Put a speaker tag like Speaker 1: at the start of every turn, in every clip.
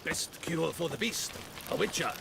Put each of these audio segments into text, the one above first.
Speaker 1: Best cure for the beast, a witcher.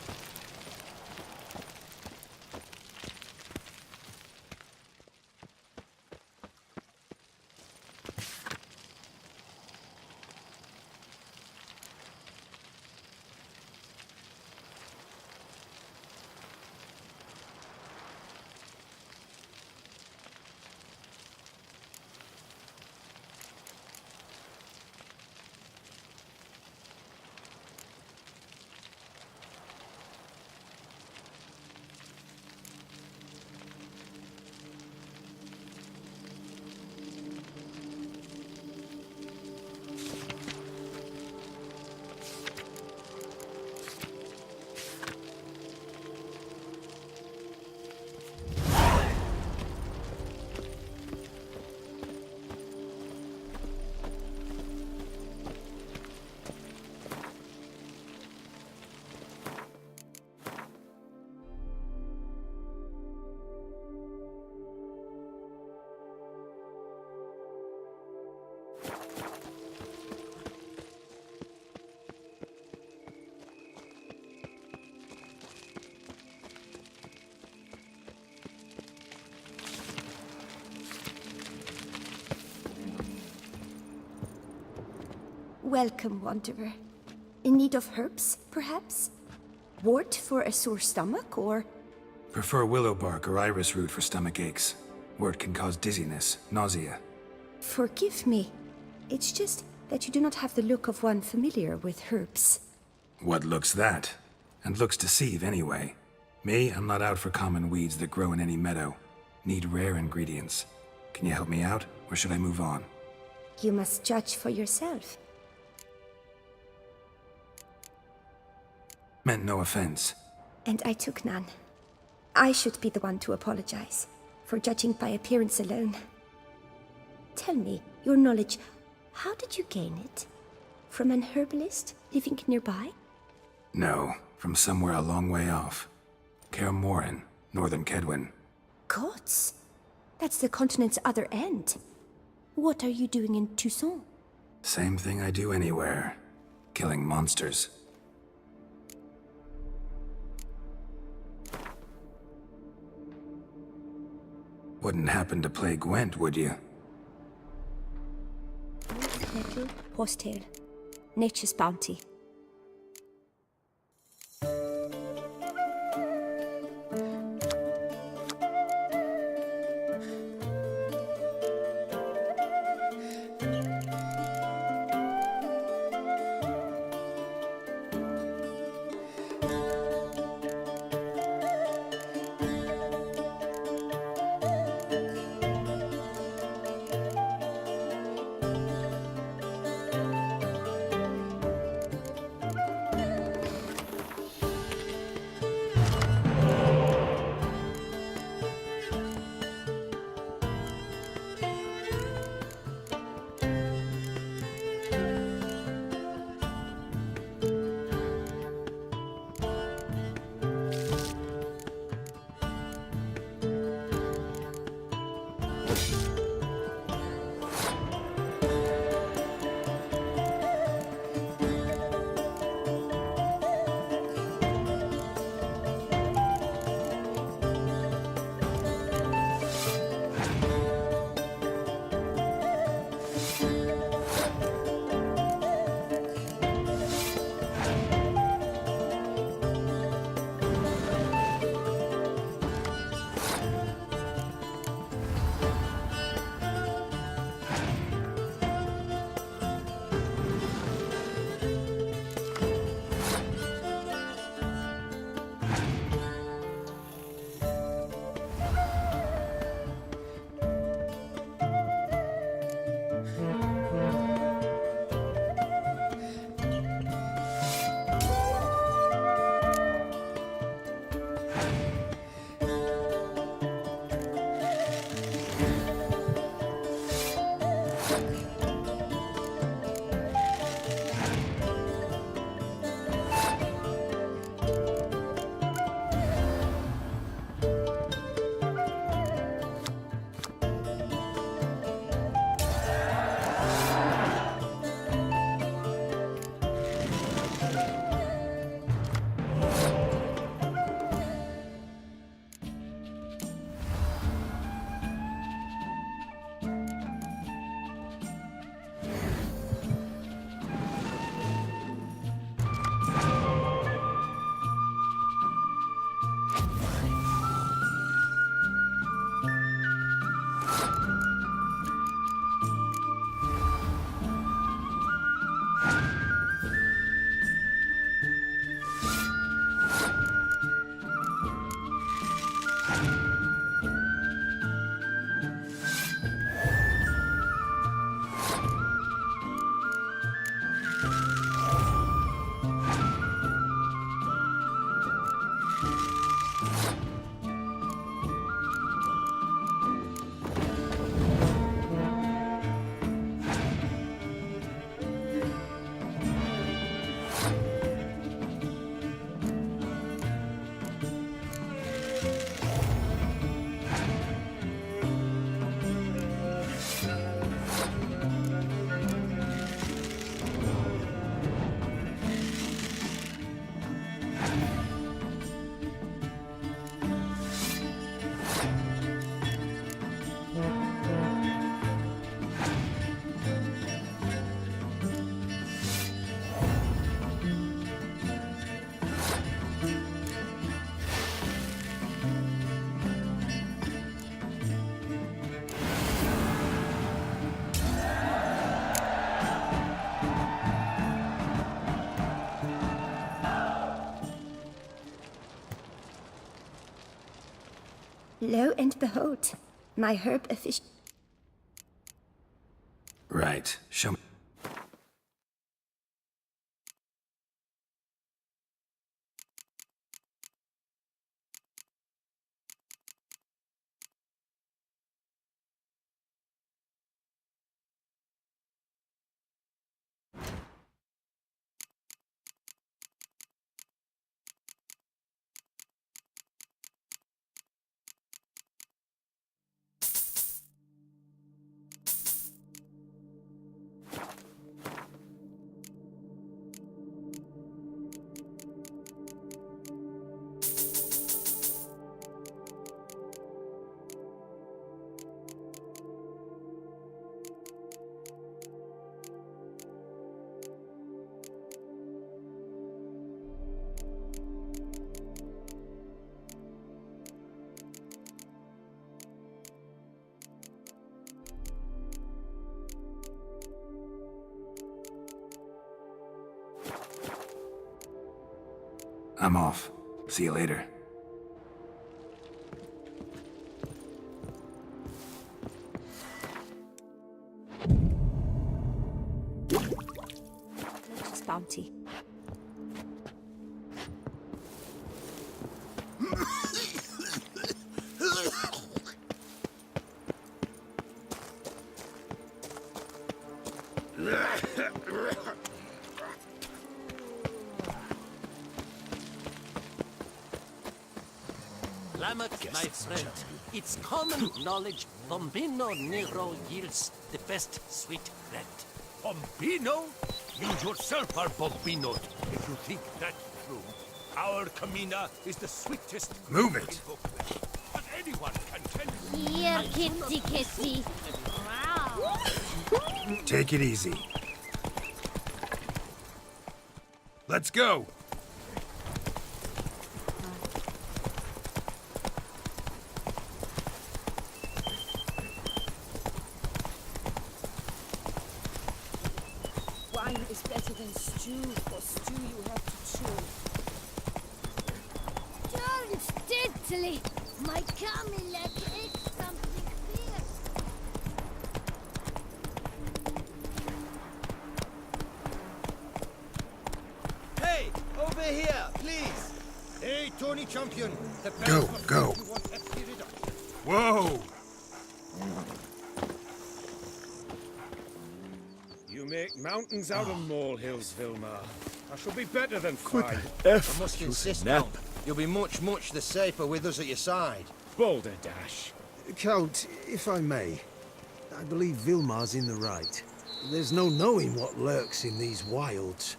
Speaker 2: Welcome, Wanderer. In need of herbs, perhaps? Wort for a sore stomach, or...
Speaker 3: Prefer willow bark or iris root for stomach aches. Wort can cause dizziness, nausea.
Speaker 2: Forgive me. It's just that you do not have the look of one familiar with herbs.
Speaker 3: What looks that? And looks deceive anyway. Me, I'm not out for common weeds that grow in any meadow. Need rare ingredients. Can you help me out, or should I move on?
Speaker 2: You must judge for yourself.
Speaker 3: Meant no offense.
Speaker 2: And I took none. I should be the one to apologize for judging by appearance alone. Tell me, your knowledge, how did you gain it? From an herbalist living nearby?
Speaker 3: No, from somewhere a long way off. Kaer Morhen, northern Kedwin.
Speaker 2: Gods! That's the continent's other end. What are you doing in Toussaint?
Speaker 3: Same thing I do anywhere. Killing monsters. Wouldn't happen to play Gwent, would you?
Speaker 2: Nettle, horsetail. Nature's bounty. Lo and behold, my herb official.
Speaker 3: Right. Show me. I'm off. See you later.
Speaker 2: Nature's bounty.
Speaker 4: My friend, it's common knowledge Bombino Nero yields the best sweet bread.
Speaker 1: Bombino? You yourself are Bombino, if you think that's true. Our Camina is the sweetest...
Speaker 3: Move it!
Speaker 1: But anyone can tell you.
Speaker 5: Here, kitty kitty.
Speaker 3: Take it easy. Let's go!
Speaker 6: Wine is better than stew. For stew you have to chew.
Speaker 5: Don't diddly. My Camilla is something fierce.
Speaker 7: Hey, over here, please. Hey, Tony Champion. The
Speaker 3: Go, go. Whoa!
Speaker 1: You make mountains out of molehills, Vilmar. I shall be better than fine.
Speaker 7: I must insist, Count. You'll be much, much the safer with us at your side.
Speaker 1: Boulder Dash.
Speaker 8: Count, if I may, I believe Vilmar's in the right. There's no knowing what lurks in these wilds.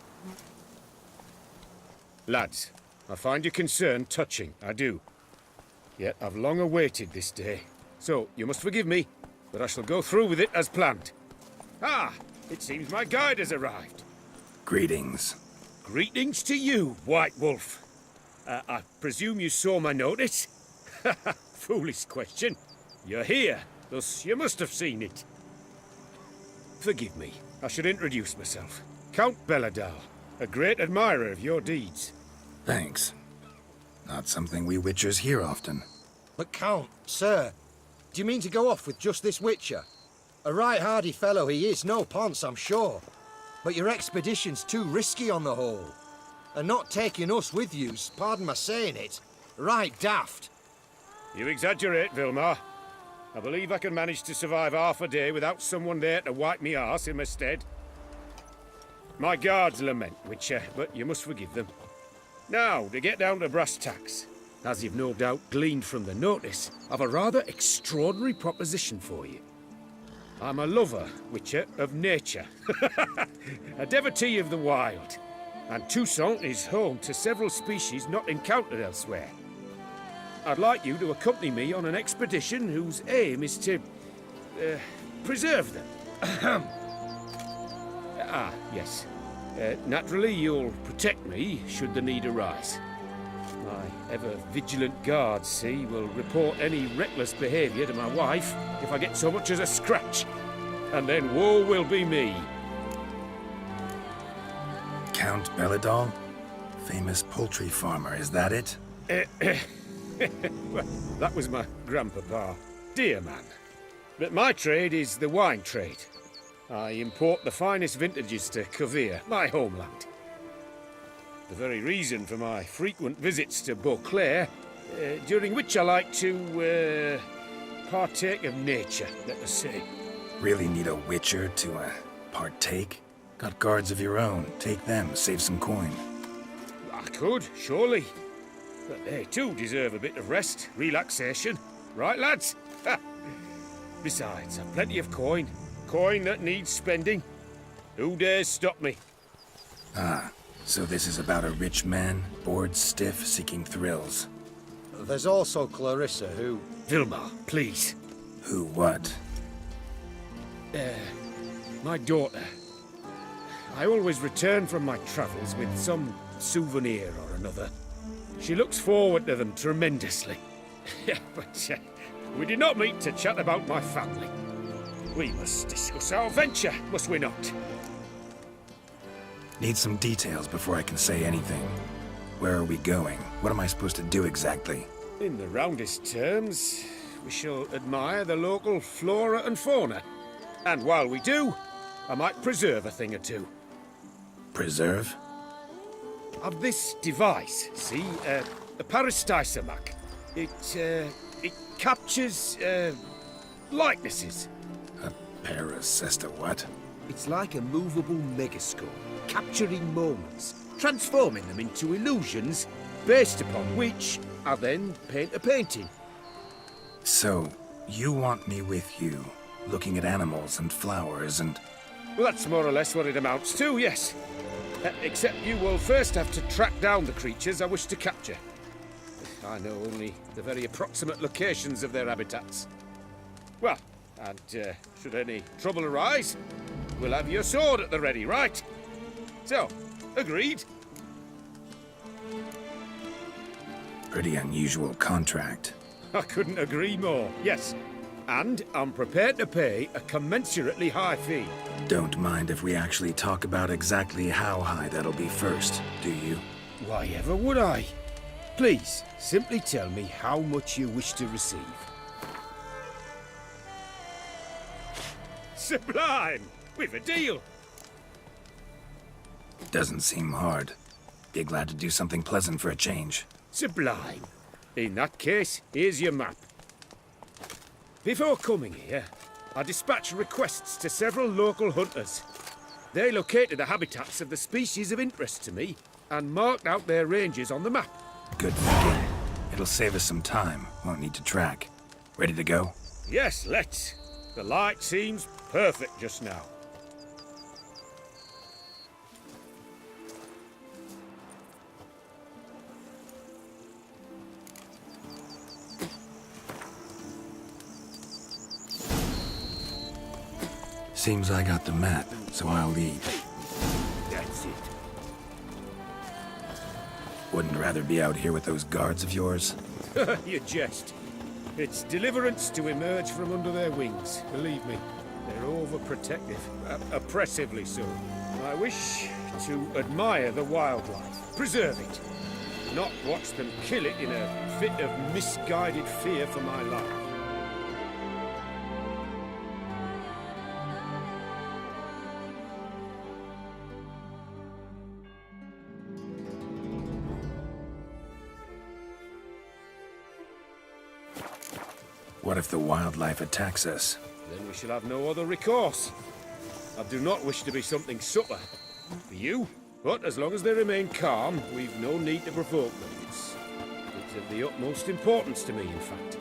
Speaker 1: Lads, I find your concern touching, I do. Yet I've long awaited this day. So, you must forgive me, but I shall go through with it as planned. Ah, it seems my guide has arrived.
Speaker 3: Greetings.
Speaker 1: Greetings to you, White Wolf. I presume you saw my notice? Foolish question. You're here, thus you must have seen it. Forgive me, I should introduce myself. Count Belladal, a great admirer of your deeds.
Speaker 3: Thanks. Not something we Witchers hear often.
Speaker 7: But Count, sir, do you mean to go off with just this Witcher? A right hardy fellow he is, no ponce, I'm sure. But your expedition's too risky on the whole. And not taking us with you's, pardon my saying it, right daft.
Speaker 1: You exaggerate, Vilmar. I believe I can manage to survive half a day without someone there to wipe me arse in my stead. My guards lament, Witcher, but you must forgive them. Now, to get down to brass tacks. As you've no doubt gleaned from the notice, I've a rather extraordinary proposition for you. I'm a lover, Witcher, of nature. A devotee of the wild. And Toussaint is home to several species not encountered elsewhere. I'd like you to accompany me on an expedition whose aim is to... preserve them. Yes. Naturally, you'll protect me should the need arise. My ever-vigilant guards, see, will report any reckless behaviour to my wife if I get so much as a scratch. And then woe will be me.
Speaker 3: Count Belladal? Famous poultry farmer, is that it?
Speaker 1: Well, that was my grandpapa. Dear man. But my trade is the wine trade. I import the finest vintages to Covere, my homeland. The very reason for my frequent visits to Beauclair, during which I like to, partake of nature, let us say.
Speaker 3: Really need a witcher to, partake? Got guards of your own. Take them, save some coin.
Speaker 1: I could, surely. But they too deserve a bit of rest, relaxation. Right, lads? Ha! Besides, I've plenty of coin. Coin that needs spending. Who dares stop me?
Speaker 3: So this is about a rich man, bored stiff, seeking thrills.
Speaker 7: There's also Clarissa, who...
Speaker 1: Vilma, please.
Speaker 3: Who what?
Speaker 1: My daughter. I always return from my travels with some souvenir or another. She looks forward to them tremendously. But we did not meet to chat about my family. We must discuss our venture, must we not?
Speaker 3: Need some details before I can say anything. Where are we going? What am I supposed to do exactly?
Speaker 1: In the roundest terms, we shall admire the local flora and fauna. And while we do, I might preserve a thing or two.
Speaker 3: Preserve?
Speaker 1: Of this device, see, a parastisomac. It captures, likenesses.
Speaker 3: A parasesta what?
Speaker 1: It's like a movable megascope, capturing moments, transforming them into illusions, based upon which I then paint a painting.
Speaker 3: So, you want me with you, looking at animals and flowers and...
Speaker 1: Well, that's more or less what it amounts to, yes. Except you will first have to track down the creatures I wish to capture. I know only the very approximate locations of their habitats. Well, and should any trouble arise, we'll have your sword at the ready, right? So, agreed?
Speaker 3: Pretty unusual contract.
Speaker 1: I couldn't agree more, yes. And I'm prepared to pay a commensurately high fee.
Speaker 3: Don't mind if we actually talk about exactly how high that'll be first, do you?
Speaker 1: Why ever would I? Please, simply tell me how much you wish to receive. Sublime! We've a deal!
Speaker 3: Doesn't seem hard. Be glad to do something pleasant for a change.
Speaker 1: Sublime. In that case, here's your map. Before coming here, I dispatched requests to several local hunters. They located the habitats of the species of interest to me and marked out their ranges on the map.
Speaker 3: Good thinking. It'll save us some time. Won't need to track. Ready to go?
Speaker 1: Yes, let's. The light seems perfect just now.
Speaker 3: Seems I got the map, so I'll lead.
Speaker 1: That's it.
Speaker 3: Wouldn't rather be out here with those guards of yours?
Speaker 1: You jest. It's deliverance to emerge from under their wings, believe me. They're overprotective, oppressively so. I wish to admire the wildlife, preserve it, not watch them kill it in a fit of misguided fear for my life.
Speaker 3: What if the wildlife attacks us?
Speaker 1: Then we shall have no other recourse. I do not wish to be something subtler for you, but as long as they remain calm, we've no need to provoke them. It's of the utmost importance to me, in fact.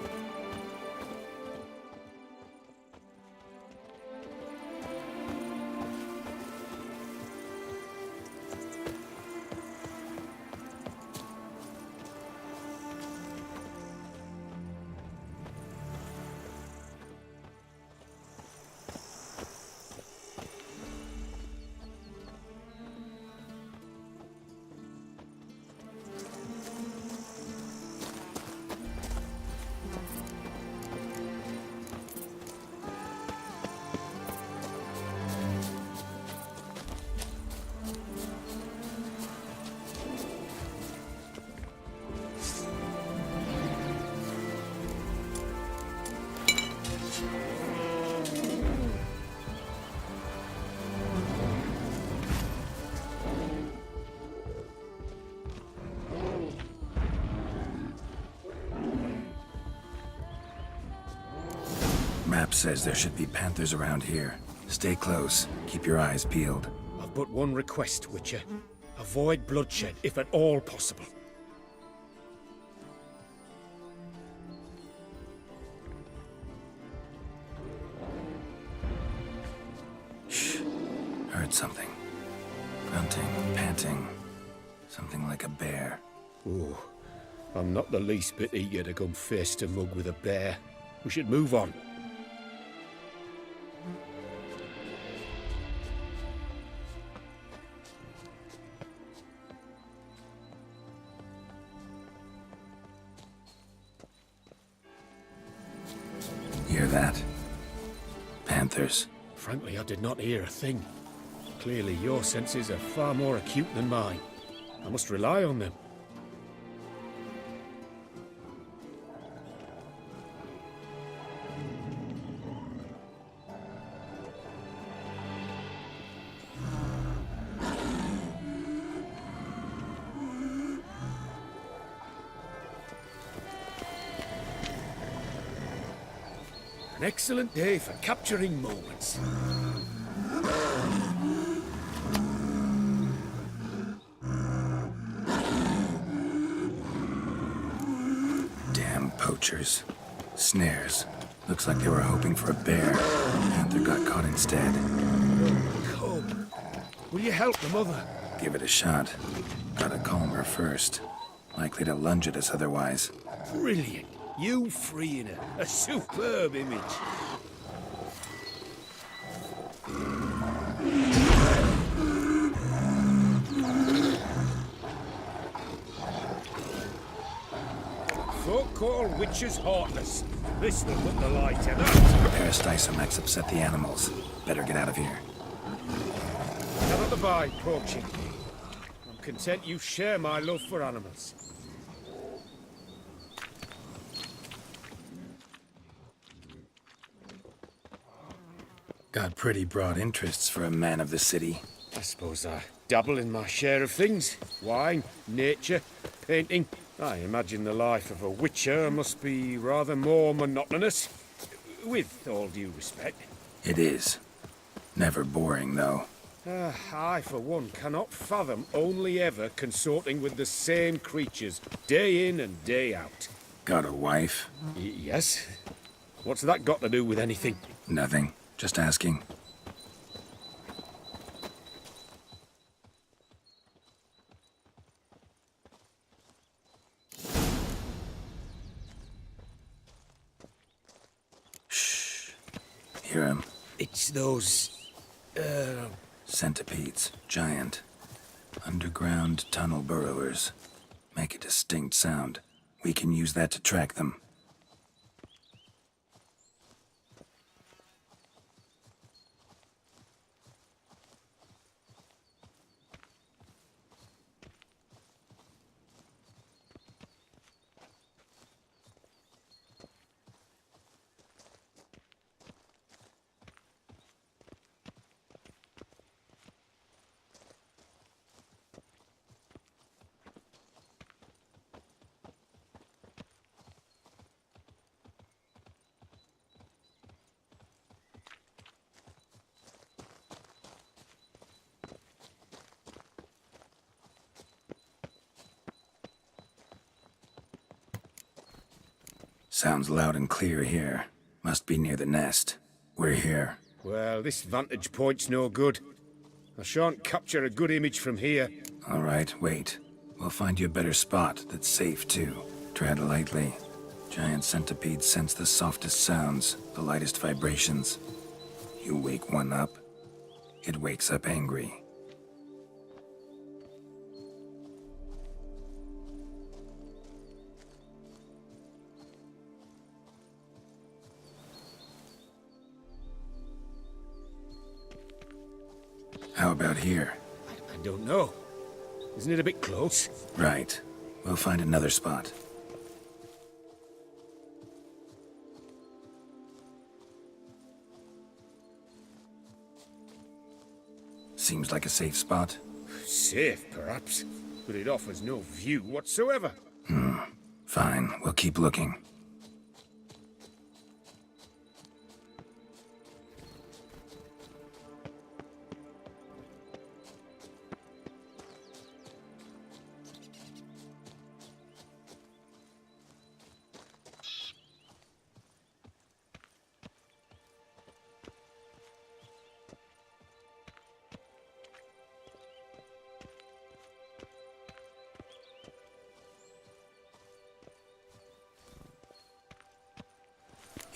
Speaker 3: map says there should be panthers around here. Stay close. Keep your eyes peeled.
Speaker 1: I've but one request, Witcher. Avoid bloodshed, if at all possible.
Speaker 3: Shh. Heard something. Grunting, panting. Something like a bear.
Speaker 1: Ooh, I'm not the least bit eager to come face to mug with a bear. We should move on.
Speaker 3: Hear that? Panthers.
Speaker 1: Frankly, I did not hear a thing. Clearly, your senses are far more acute than mine. I must rely on them. An excellent day for capturing moments.
Speaker 3: Damn poachers. Snares. Looks like they were hoping for a bear. Panther got caught instead.
Speaker 1: Come. Will you help the mother?
Speaker 3: Give it a shot. Gotta calm her first. Likely to lunge at us otherwise.
Speaker 1: Brilliant. You freeing her. A superb image. Folk call witches heartless. This will put the light in her.
Speaker 3: Parastysomachs upset the animals. Better get out of here.
Speaker 1: Cannot abide poaching. I'm content you share my love for animals.
Speaker 3: Got pretty broad interests for a man of the city.
Speaker 1: I suppose I dabble in my share of things. Wine, nature, painting. I imagine the life of a witcher must be rather more monotonous. With all due respect.
Speaker 3: It is. Never boring, though.
Speaker 1: I, for one, cannot fathom only ever consorting with the same creatures, day in and day out.
Speaker 3: Got a wife?
Speaker 1: Yes? What's that got to do with anything?
Speaker 3: Nothing. Just asking. Shh. Hear him?
Speaker 1: It's those...
Speaker 3: Centipedes. Giant. Underground tunnel burrowers. Make a distinct sound. We can use that to track them. Sounds loud and clear here. Must be near the nest. We're here.
Speaker 1: Well, this vantage point's no good. I shan't capture a good image from here.
Speaker 3: All right, wait. We'll find you a better spot that's safe, too. Tread lightly. Giant centipedes sense the softest sounds, the lightest vibrations. You wake one up, it wakes up angry. How about here?
Speaker 1: I don't know. Isn't it a bit close?
Speaker 3: Right. We'll find another spot. Seems like a safe spot.
Speaker 1: Safe, perhaps. But it offers no view whatsoever.
Speaker 3: Fine. We'll keep looking.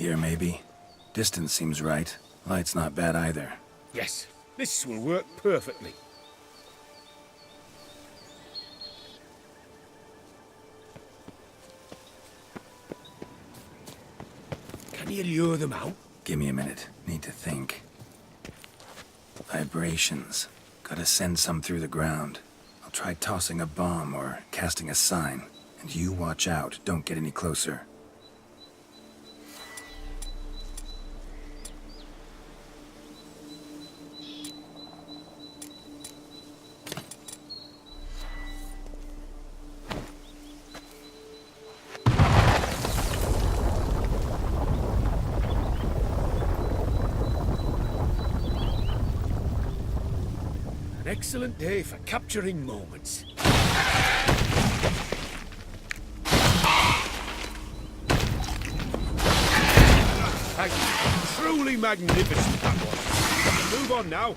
Speaker 3: Here, maybe? Distance seems right. Light's not bad either.
Speaker 1: Yes, this will work perfectly. Can you lure them out?
Speaker 3: Give me a minute. Need to think. Vibrations. Gotta send some through the ground. I'll try tossing a bomb or casting a sign. And you watch out. Don't get any closer.
Speaker 1: An excellent day for capturing moments. Thank you. Truly magnificent, that was. Move on now.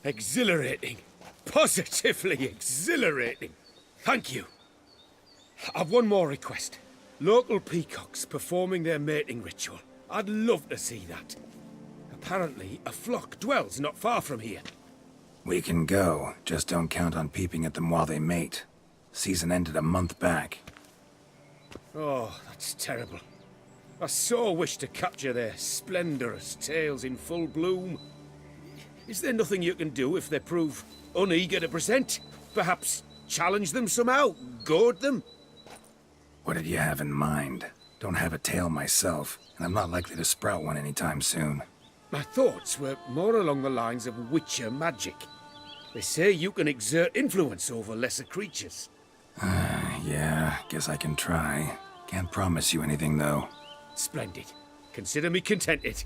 Speaker 1: Exhilarating. Positively exhilarating. Thank you. I've one more request. Local peacocks performing their mating ritual. I'd love to see that. Apparently, a flock dwells not far from here.
Speaker 3: We can go. Just don't count on peeping at them while they mate. Season ended a month back.
Speaker 1: Oh, that's terrible. I so wish to capture their splendorous tails in full bloom. Is there nothing you can do if they prove uneager to present? Perhaps challenge them somehow? Goad them?
Speaker 3: What did you have in mind? Don't have a tail myself, and I'm not likely to sprout one anytime soon.
Speaker 1: My thoughts were more along the lines of Witcher magic. They say you can exert influence over lesser creatures.
Speaker 3: Yeah, guess I can try. Can't promise you anything, though.
Speaker 1: Splendid. Consider me contented.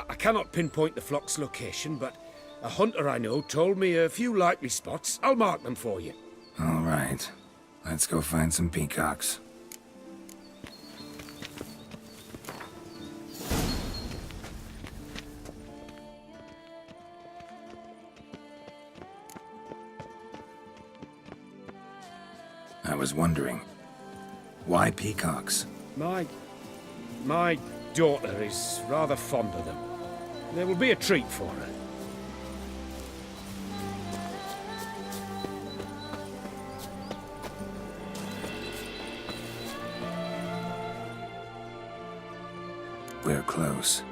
Speaker 1: I cannot pinpoint the flock's location, but a hunter I know told me a few likely spots. I'll mark them for you.
Speaker 3: All right. Let's go find some peacocks. I was wondering, why peacocks?
Speaker 1: My daughter is rather fond of them. There will be a treat for her.
Speaker 3: We're close.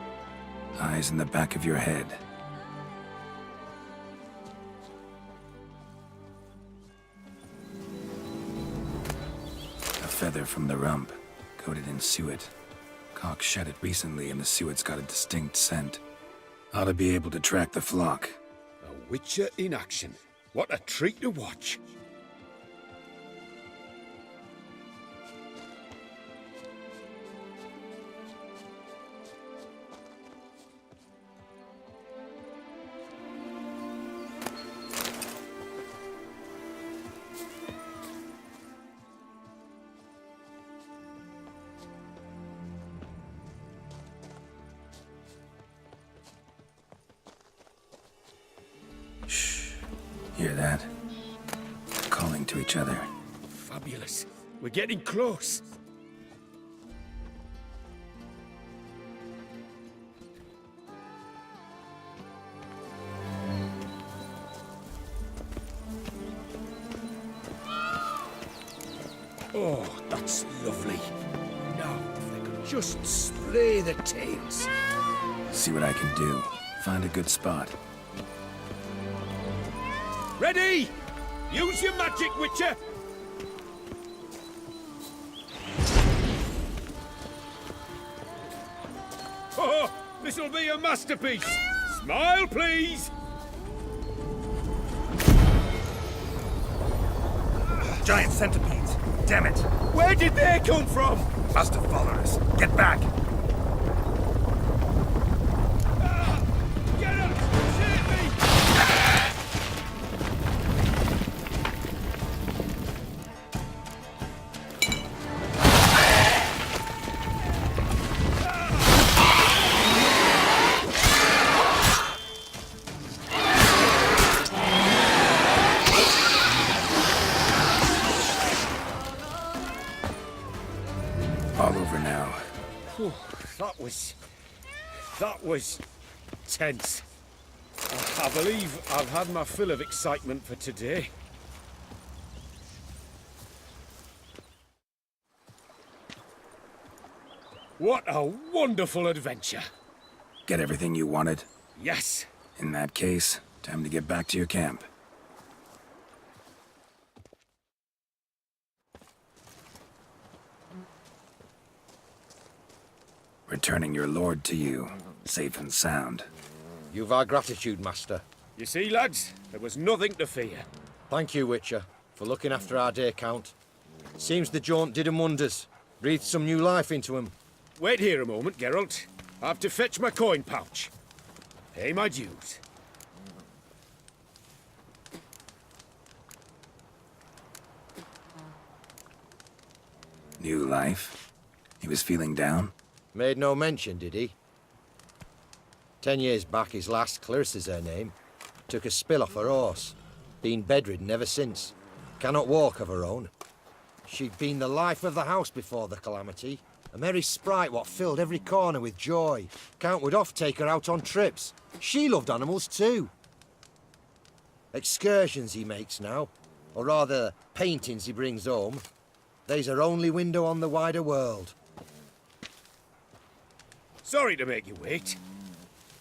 Speaker 3: Eyes in the back of your head. A feather from the rump, coated in suet. Cock shed it recently and the suet's got a distinct scent. Ought to be able to track the flock.
Speaker 1: A Witcher in action. What a treat to watch.
Speaker 3: Hear that? Calling to each other.
Speaker 1: Fabulous. We're getting close. Oh, that's lovely. Now, if they could just splay the tails.
Speaker 3: See what I can do. Find a good spot.
Speaker 1: Ready? Use your magic, Witcher! Oh, this'll be a masterpiece! Smile, please!
Speaker 3: Giant centipedes! Damn it!
Speaker 1: Where did they come from?
Speaker 3: Must have followed us. Get back!
Speaker 1: Get up! Save me! was tense. I believe I've had my fill of excitement for today. What a wonderful adventure.
Speaker 3: Get everything you wanted?
Speaker 1: Yes.
Speaker 3: In that case, time to get back to your camp. Returning your lord to you, safe and sound.
Speaker 7: You've our gratitude, Master.
Speaker 1: You see, lads, there was nothing to fear.
Speaker 7: Thank you, Witcher, for looking after our day count. Seems the jaunt did 'em wonders. Breathed some new life into 'em.
Speaker 1: Wait here a moment, Geralt. I have to fetch my coin pouch. Pay my dues.
Speaker 3: New life? He was feeling down?
Speaker 7: Made no mention, did he? 10 years back, his last, Clarissa's her name, took a spill off her horse. Been bedridden ever since. Cannot walk of her own. She'd been the life of the house before the calamity. A merry sprite what filled every corner with joy. Count would oft take her out on trips. She loved animals too. Excursions he makes now, or rather, paintings he brings home. They's her only window on the wider world.
Speaker 1: Sorry to make you wait.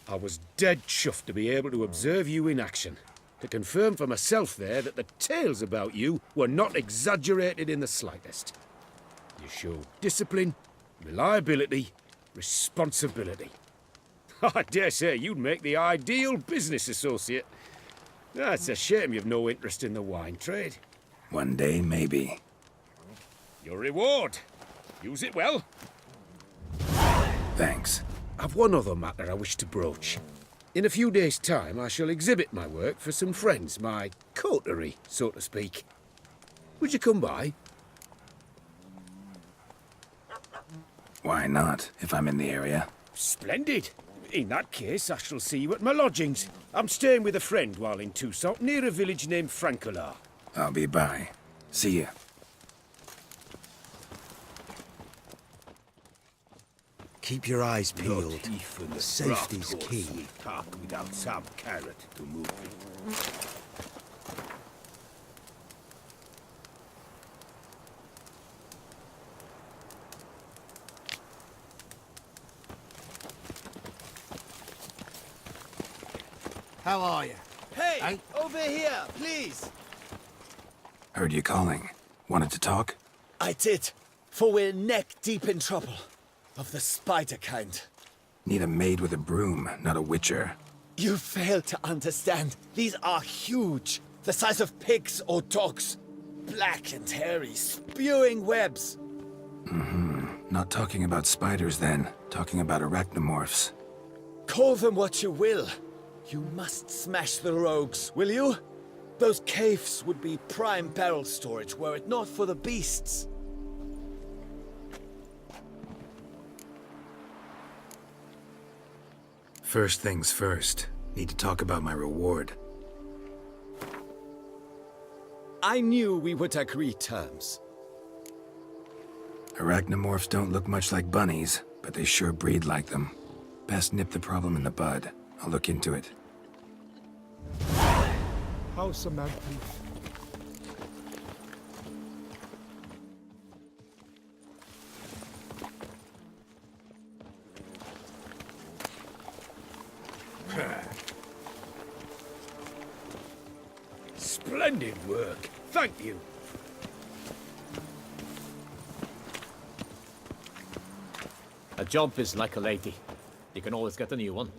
Speaker 1: I was dead chuffed to be able to observe you in action. To confirm for myself there that the tales about you were not exaggerated in the slightest. You showed discipline, reliability, responsibility. I dare say you'd make the ideal business associate. It's a shame you've no interest in the wine trade.
Speaker 3: One day, maybe.
Speaker 1: Your reward. Use it well.
Speaker 3: Thanks.
Speaker 1: I've one other matter I wish to broach. In a few days' time, I shall exhibit my work for some friends, my coterie, so to speak. Would you come by?
Speaker 3: Why not, if I'm in the area?
Speaker 1: Splendid. In that case, I shall see you at my lodgings. I'm staying with a friend while in Toussaint, near a village named Francolar.
Speaker 3: I'll be by. See ya.
Speaker 8: Keep your eyes peeled. Safety's key.
Speaker 1: Without some carrot to move.
Speaker 9: How are you?
Speaker 10: Hey, over here, please.
Speaker 3: Heard you calling. Wanted to talk?
Speaker 10: I did, for we're neck deep in trouble. Of the spider kind.
Speaker 3: Need a maid with a broom, not a witcher.
Speaker 10: You fail to understand. These are huge. The size of pigs or dogs. Black and hairy, spewing webs.
Speaker 3: Not talking about spiders then. Talking about arachnomorphs.
Speaker 10: Call them what you will. You must smash the rogues, will you? Those caves would be prime barrel storage were it not for the beasts.
Speaker 3: First things first. Need to talk about my reward.
Speaker 10: I knew we would agree terms.
Speaker 3: Arachnomorphs don't look much like bunnies, but they sure breed like them. Best nip the problem in the bud. I'll look into it.
Speaker 9: How's a man, please?
Speaker 1: Splendid work. Thank you.
Speaker 11: A job is like a lady. You can always get a new one.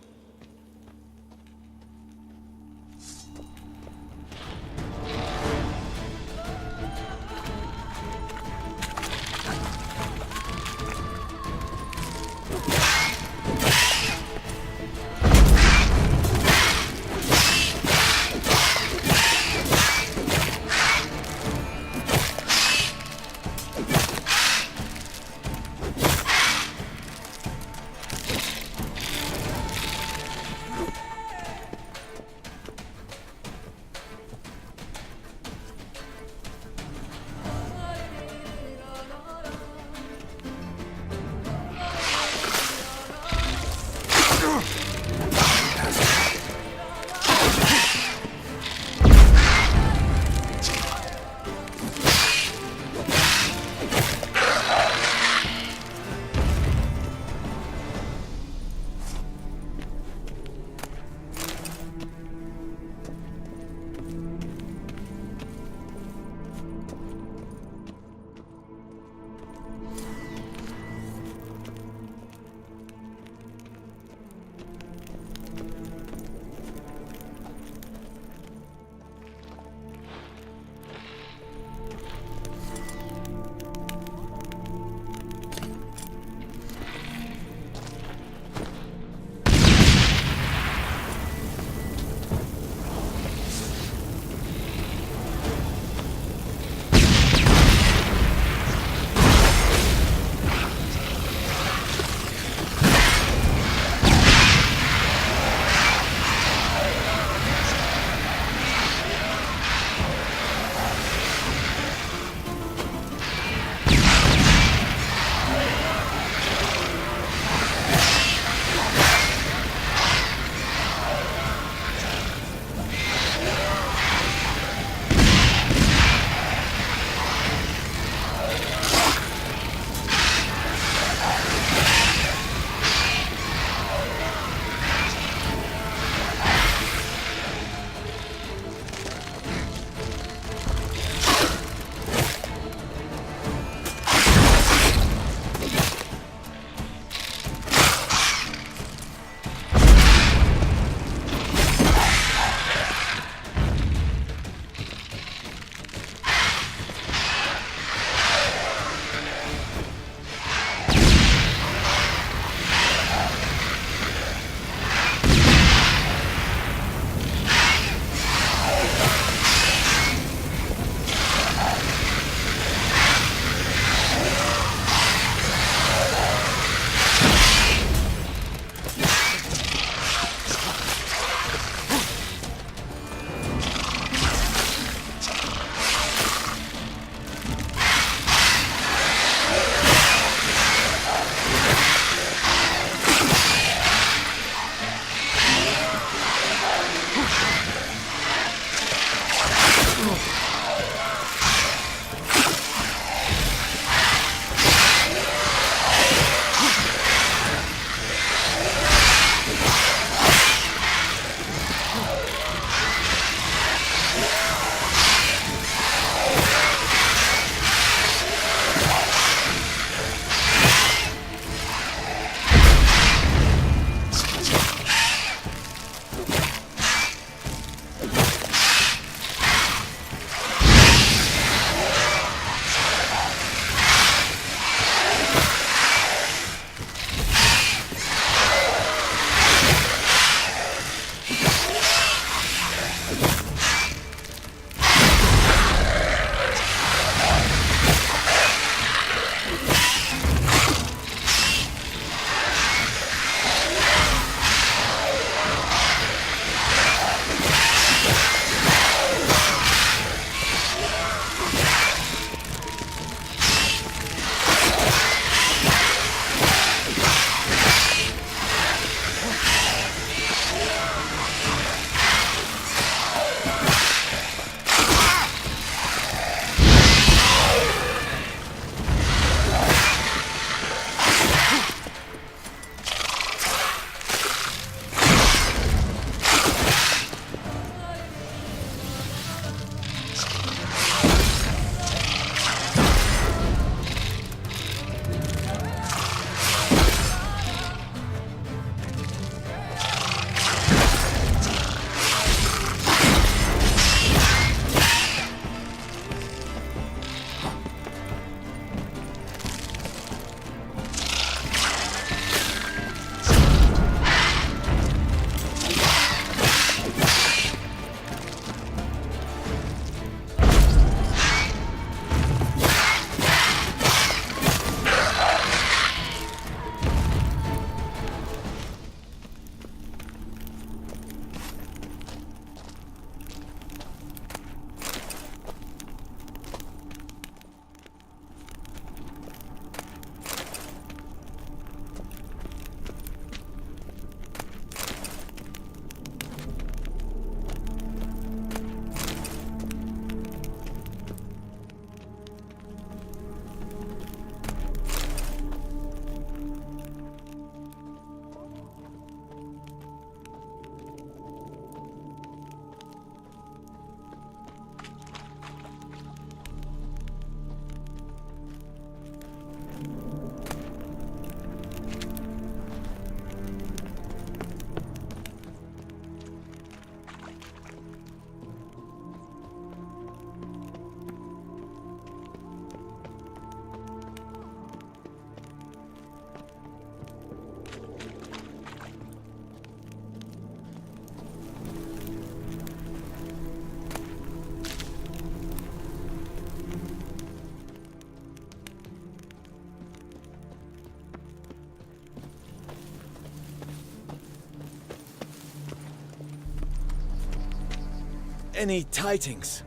Speaker 10: Any tidings?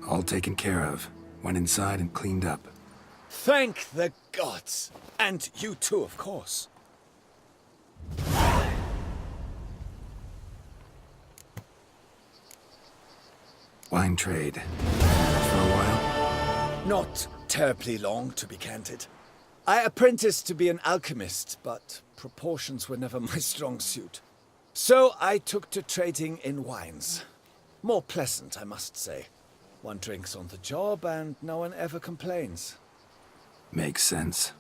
Speaker 3: All taken care of. Went inside and cleaned up.
Speaker 10: Thank the gods! And you too, of course.
Speaker 3: Wine trade. For a while?
Speaker 10: Not terribly long, to be candid. I apprenticed to be an alchemist, but proportions were never my strong suit. So I took to trading in wines. More pleasant, I must say. One drinks on the job and no one ever complains.
Speaker 3: Makes sense.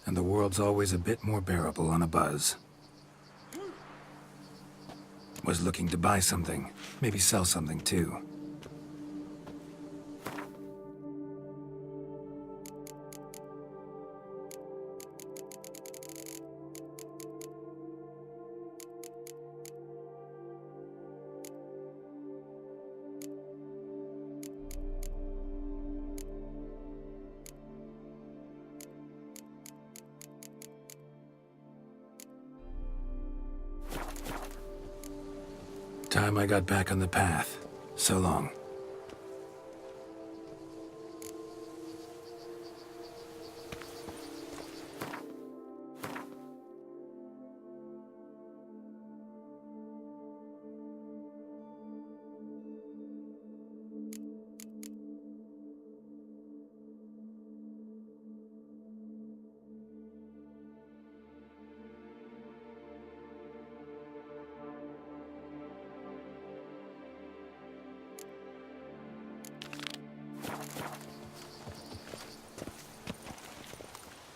Speaker 3: And the world's always a bit more bearable on a buzz. Was looking to buy something. Maybe sell something too. Time I got back on the path. So long.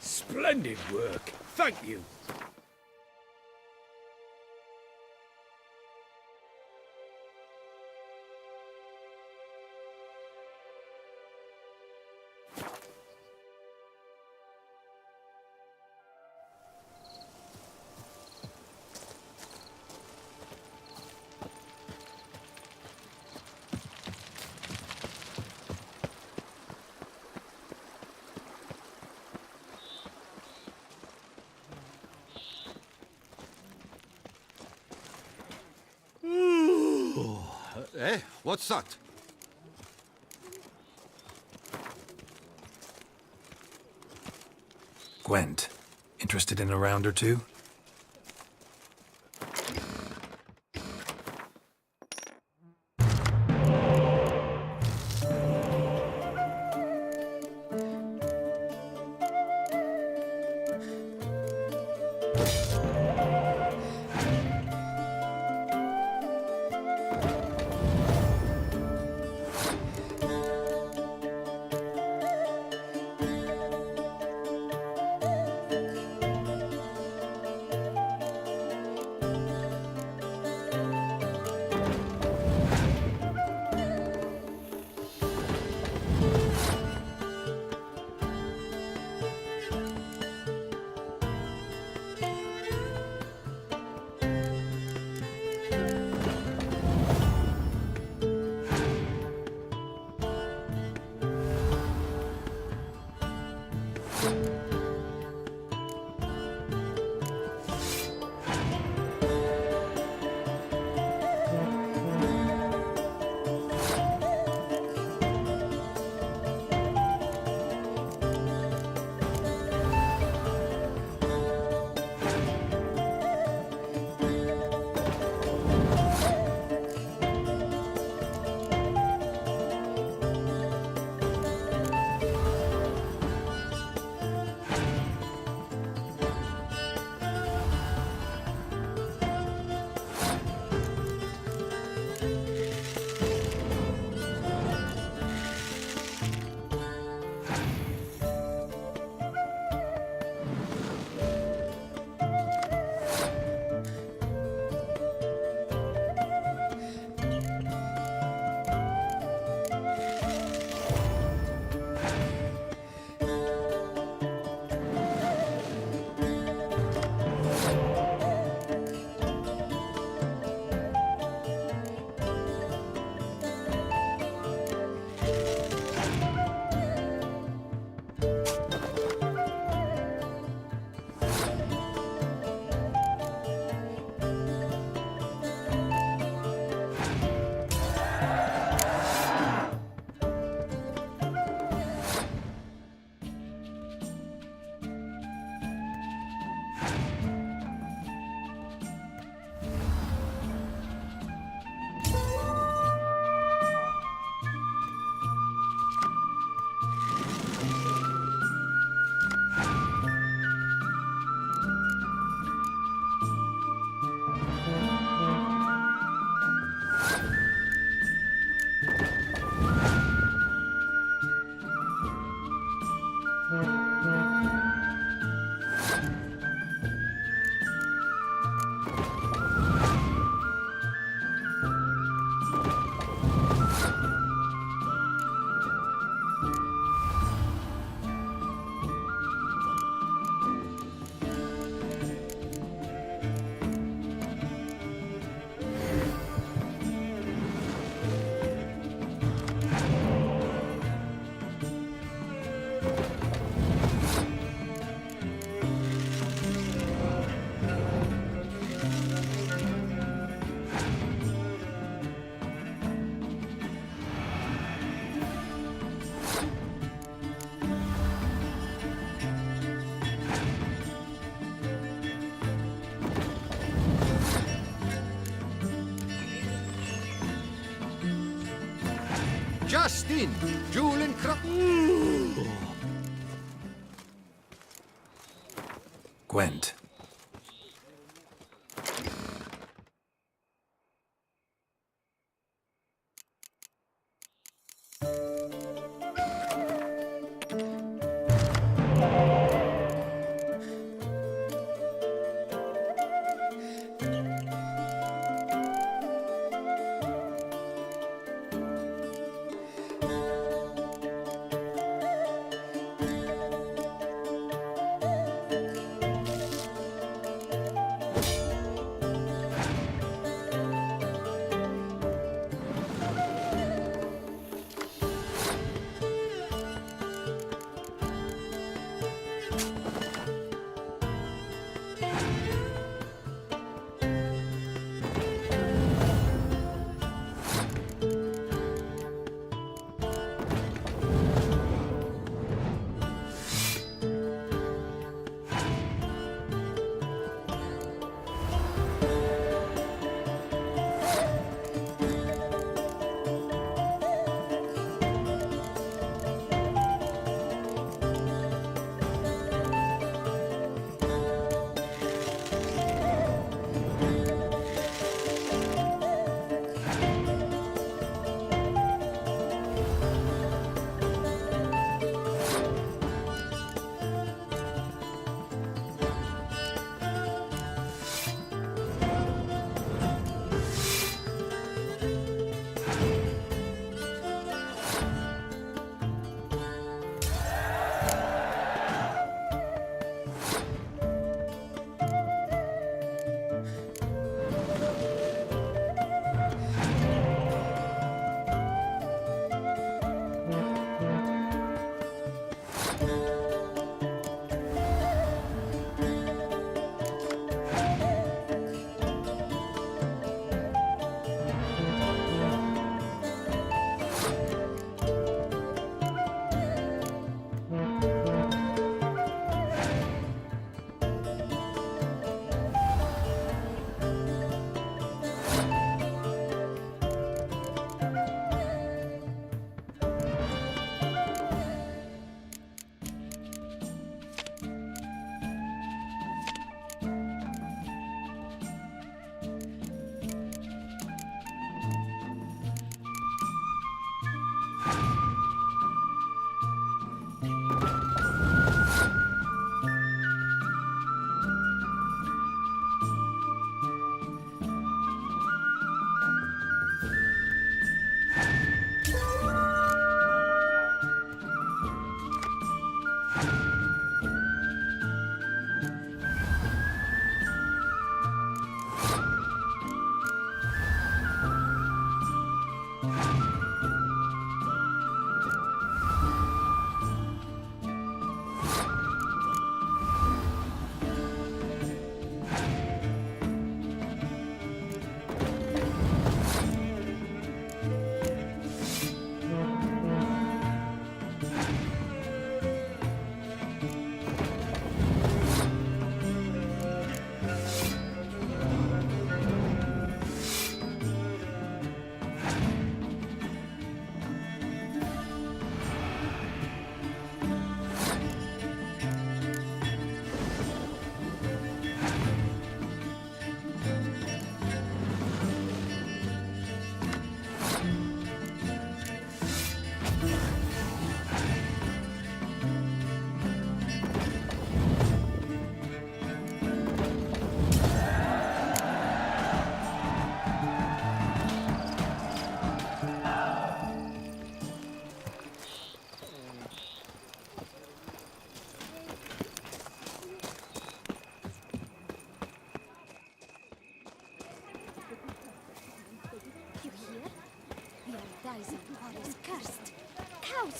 Speaker 1: Splendid work. Thank you.
Speaker 12: Eh? What's that?
Speaker 3: Gwent. Interested in a round or two?
Speaker 7: Justin, Julian
Speaker 3: Gwent.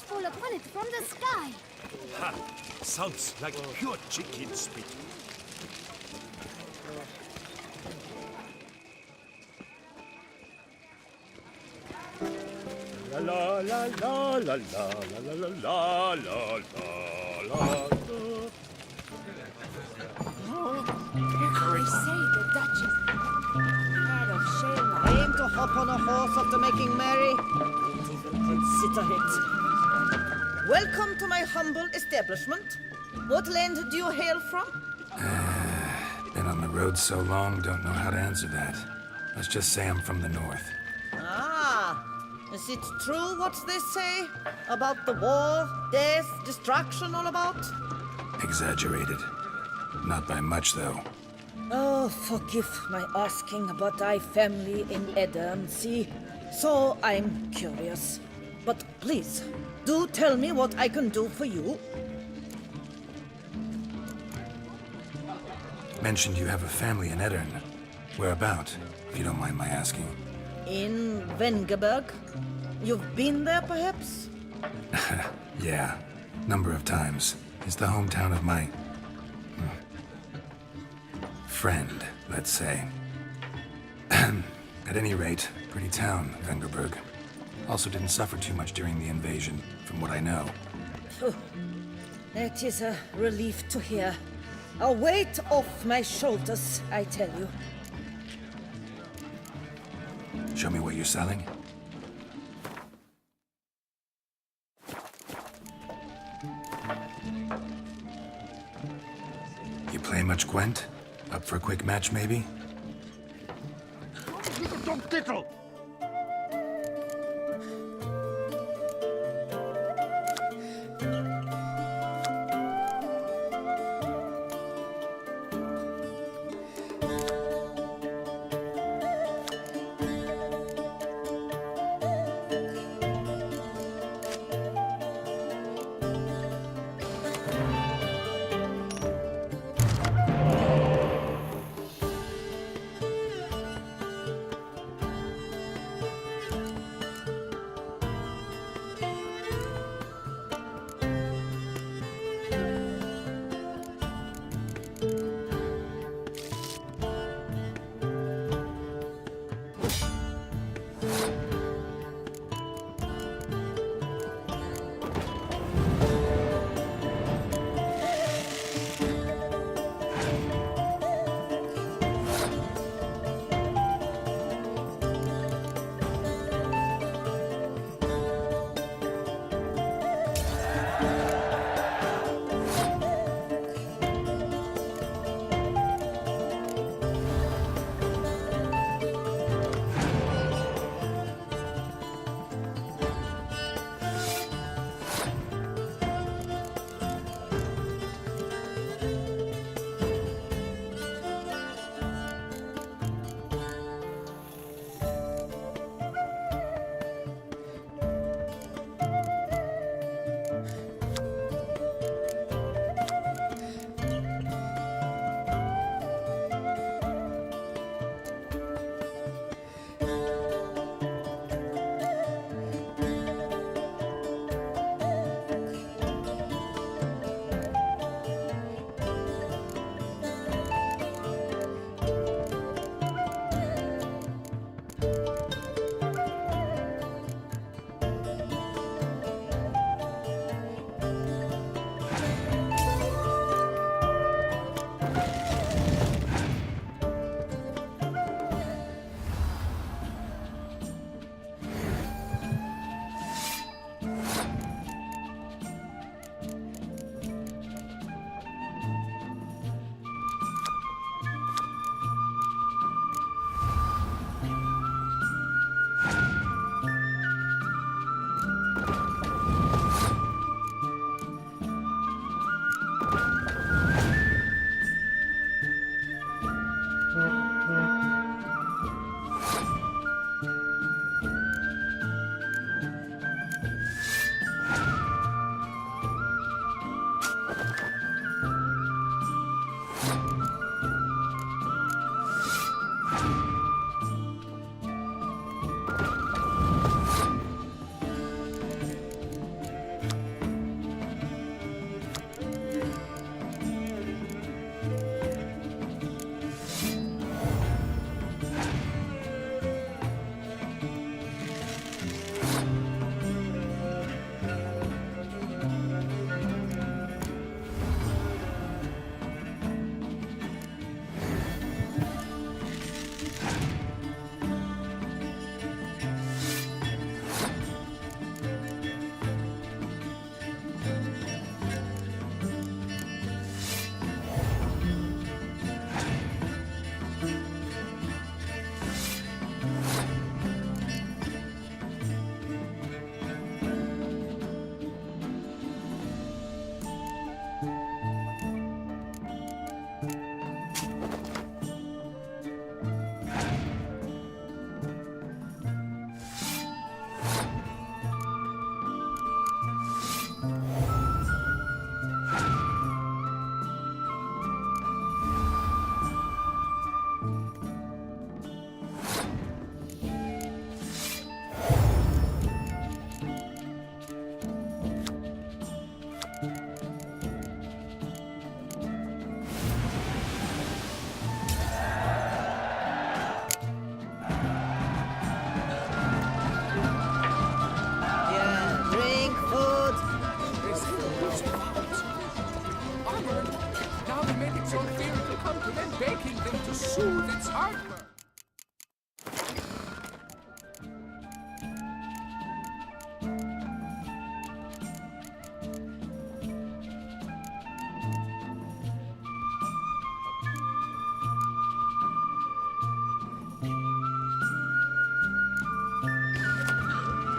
Speaker 5: Fall upon it from the sky.
Speaker 12: Ha! Sounds like pure chicken spit. La la la la la la la la la la la.
Speaker 6: They say the Duchess head of Shayla.
Speaker 13: Aim to hop on a horse after making merry.
Speaker 6: consider it. Welcome to my humble establishment. What land do you hail from?
Speaker 3: Been on the road so long, don't know how to answer that. Let's just say I'm from the north.
Speaker 6: Ah, is it true what they say about the war, death, destruction all about?
Speaker 3: Exaggerated. Not by much, though.
Speaker 6: Oh, forgive my asking, but I family in Edern, see? So I'm curious. But please, do tell me what I can do for you.
Speaker 3: Mentioned you have a family in Eddern. Whereabout, if you don't mind my asking?
Speaker 6: In Vengerberg? You've been there, perhaps?
Speaker 3: Yeah, number of times. It's the hometown of my... friend, let's say. At any rate, pretty town, Vengerberg. Also didn't suffer too much during the invasion, from what I know.
Speaker 6: Phew. That is a relief to hear. A weight off my shoulders, I tell you.
Speaker 3: Show me what you're selling. You play much Gwent? Up for a quick match, maybe?
Speaker 12: Don't diddle!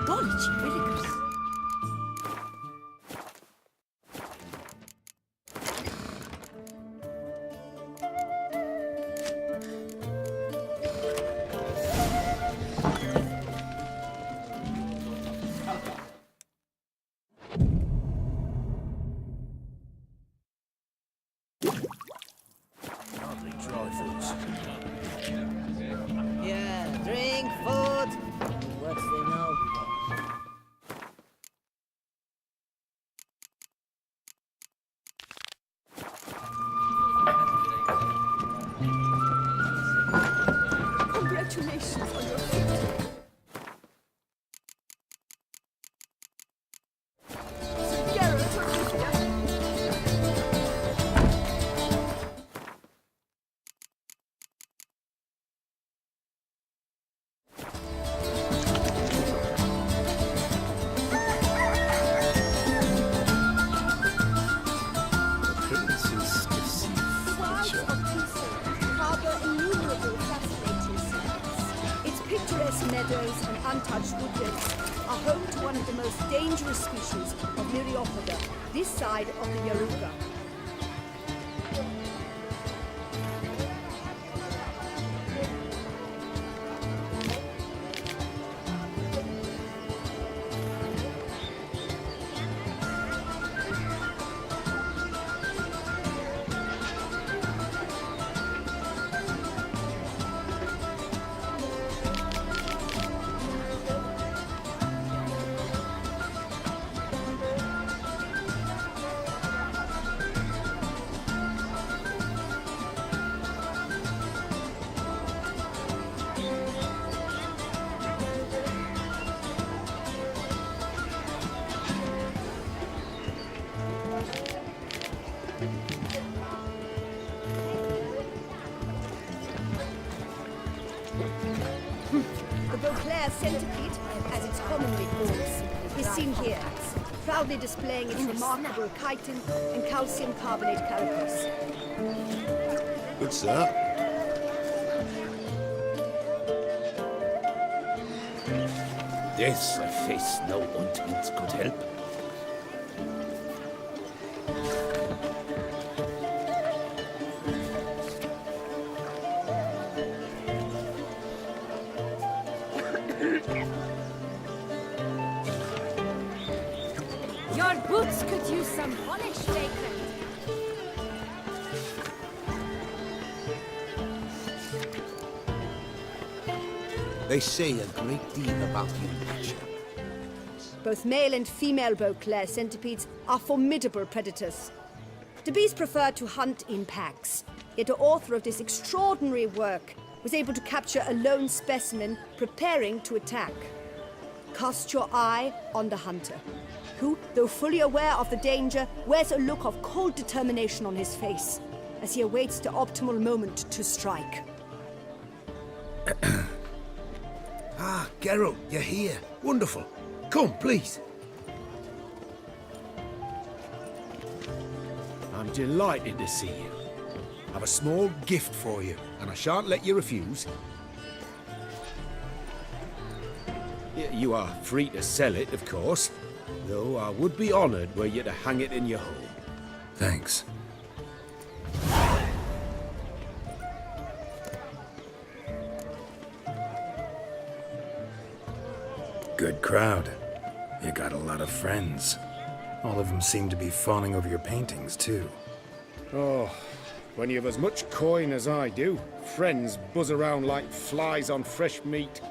Speaker 6: Golly, willikers. Yeah, drink, food. What's they know?
Speaker 2: Congratulations on your victory. Sir Geralt of Rivia.
Speaker 3: Prince's deceived
Speaker 2: Wilds
Speaker 3: Witcher.
Speaker 2: of Peace harbor innumerable fascinating sights. Its picturesque meadows and untouched woodlands are home to one of the most dangerous species of Myriapoda, this side of the Yaruga. The Beauclair centipede, as it's commonly called, is seen here, proudly displaying its remarkable chitin and calcium carbonate carapace.
Speaker 8: Good, sir.
Speaker 12: This face no ointment could help.
Speaker 5: Your boots could use some polish, Vagrant.
Speaker 8: They say a great deal about you, Witcher.
Speaker 2: Both male and female Beauclair centipedes are formidable predators. The bees prefer to hunt in packs, yet the author of this extraordinary work was able to capture a lone specimen preparing to attack. Cast your eye on the hunter, who, though fully aware of the danger, wears a look of cold determination on his face as he awaits the optimal moment to strike.
Speaker 8: Ah, Geralt, you're here. Wonderful. Come, please. I'm delighted to see you. I've a small gift for you, and I shan't let you refuse. You are free to sell it, of course, though I would be honoured were you to hang it in your home.
Speaker 3: Thanks. Good crowd. You got a lot of friends. All of them seem to be fawning over your paintings, too.
Speaker 1: Oh, when you've as much coin as I do, friends buzz around like flies on fresh meat.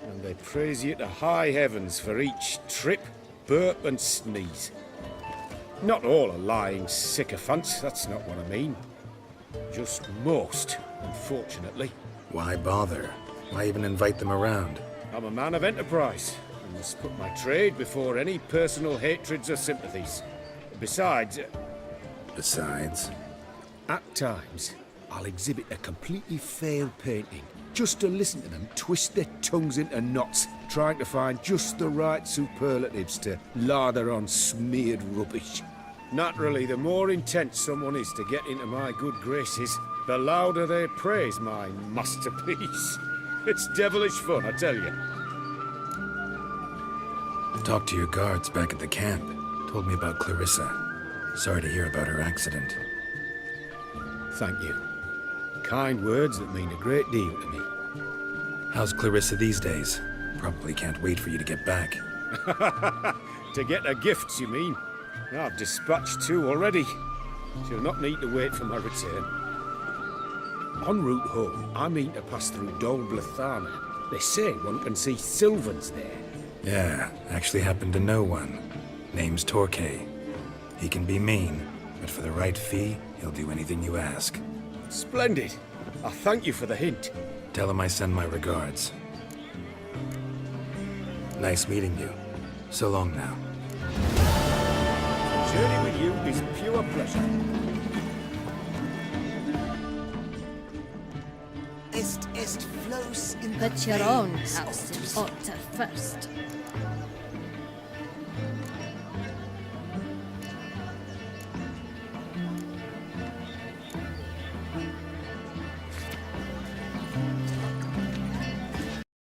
Speaker 1: And they praise you to high heavens for each trip, burp and sneeze. Not all are lying sycophants, that's not what I mean. Just most, unfortunately.
Speaker 3: Why bother? Why even invite them around?
Speaker 1: I'm a man of enterprise, and must put my trade before any personal hatreds or sympathies. Besides, at times, I'll exhibit a completely failed painting, just to listen to them twist their tongues into knots, trying to find just the right superlatives to lather on smeared rubbish. Naturally, the more intent someone is to get into my good graces, the louder they praise my masterpiece. It's devilish fun, I tell you.
Speaker 3: Talked to your guards back at the camp. Told me about Clarissa. Sorry to hear about her accident.
Speaker 1: Thank you. Kind words that mean a great deal to me.
Speaker 3: How's Clarissa these days? Probably can't wait for you to get back.
Speaker 1: To get her gifts, you mean? I've dispatched 2 already. She'll not need to wait for my return. En route home, I mean to pass through Dol Blathana. They say one can see Sylvans there.
Speaker 3: Yeah, actually happen to know one. Name's Torquay. He can be mean, but for the right fee, he'll do anything you ask.
Speaker 1: Splendid. I thank you for the hint.
Speaker 3: Tell him I send my regards. Nice meeting you. So long now.
Speaker 1: The journey with you is pure pleasure.
Speaker 5: Put your own house in order first.